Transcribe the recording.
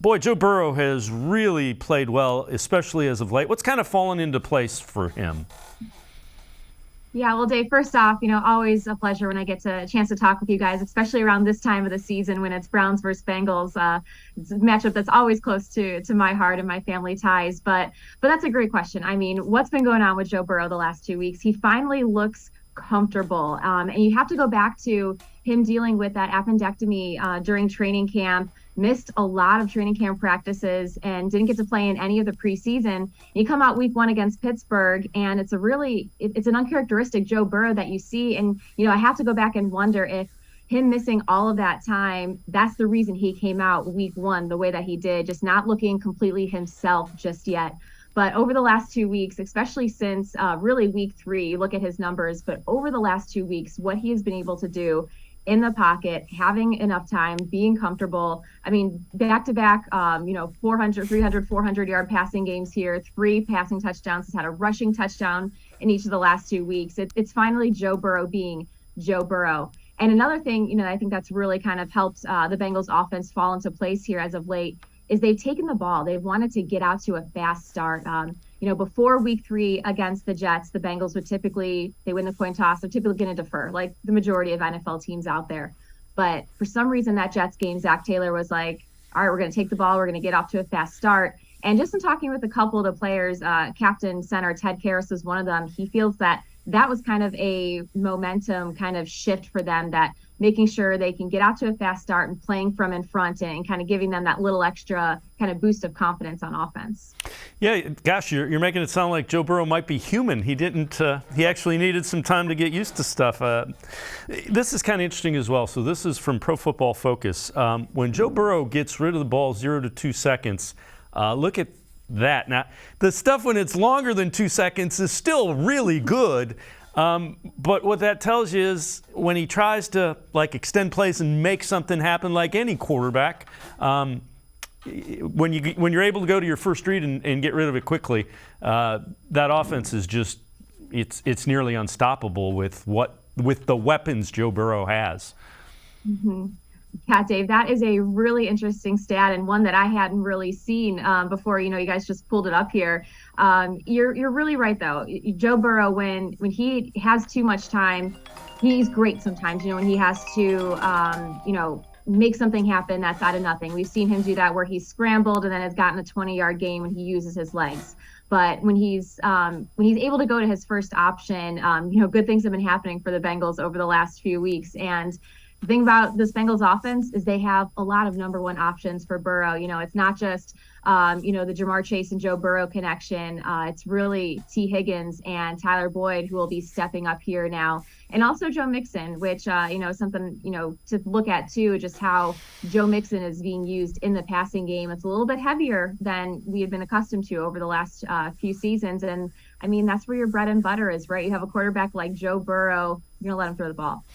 Boy, Joe Burrow has really played well, especially as of late. What's kind of fallen into place for him? Yeah, well, Dave, first off, always a pleasure when I get a chance to talk with you guys, especially around this time of the season when it's Browns versus Bengals. It's a matchup that's always close to my heart and my family ties. But that's a great question. I mean, what's been going on with Joe Burrow the last 2 weeks? He finally looks comfortable. And you have to go back to him dealing with that appendectomy during training camp, missed a lot of training camp practices and didn't get to play in any of the preseason. You come out week 1 against Pittsburgh, and it's an uncharacteristic Joe Burrow that you see. And, I have to go back and wonder if him missing all of that time, that's the reason he came out week 1 the way that he did, just not looking completely himself just yet. But over the last 2 weeks, especially since really week 3, you look at his numbers, but over the last 2 weeks, what he has been able to do in the pocket, having enough time, being comfortable. I mean, back-to-back, 400, 300, 400-yard passing games here, 3 passing touchdowns. He's had a rushing touchdown in each of the last 2 weeks. It's finally Joe Burrow being Joe Burrow. And another thing, I think that's really kind of helped the Bengals offense fall into place here as of late is they've taken the ball. They've wanted to get out to a fast start. Before week 3 against the Jets, the Bengals they win the coin toss. They're typically going to defer, like the majority of NFL teams out there. But for some reason, that Jets game, Zach Taylor was like, all right, we're going to take the ball. We're going to get off to a fast start. And just in talking with a couple of the players, captain center Ted Karras was one of them. He feels that was kind of a momentum kind of shift for them, that making sure they can get out to a fast start and playing from in front and kind of giving them that little extra kind of boost of confidence on offense. Yeah, gosh, you're making it sound like Joe Burrow might be human. He didn't. He actually needed some time to get used to stuff. This is kind of interesting as well. So this is from Pro Football Focus. When Joe Burrow gets rid of the ball 0 to 2 seconds, look at that. Now, the stuff when it's longer than 2 seconds is still really good. But what that tells you is when he tries to extend plays and make something happen like any quarterback, when you're able to go to your first read and get rid of it quickly, that offense is just it's nearly unstoppable with the weapons Joe Burrow has. Mm-hmm. Yeah, Dave, that is a really interesting stat and one that I hadn't really seen before. You guys just pulled it up here. You're really right, though. Joe Burrow, when he has too much time, he's great sometimes. When he has to, make something happen that's out of nothing. We've seen him do that where he's scrambled and then has gotten a 20-yard gain when he uses his legs. But when he's able to go to his first option, good things have been happening for the Bengals over the last few weeks. And the thing about this Bengals offense is they have a lot of number 1 options for Burrow. It's not just, the Jamar Chase and Joe Burrow connection. It's really T. Higgins and Tyler Boyd who will be stepping up here now. And also Joe Mixon, which, something, to look at too, just how Joe Mixon is being used in the passing game. It's a little bit heavier than we had been accustomed to over the last few seasons. And I mean, that's where your bread and butter is, right? You have a quarterback like Joe Burrow, you're going to let him throw the ball.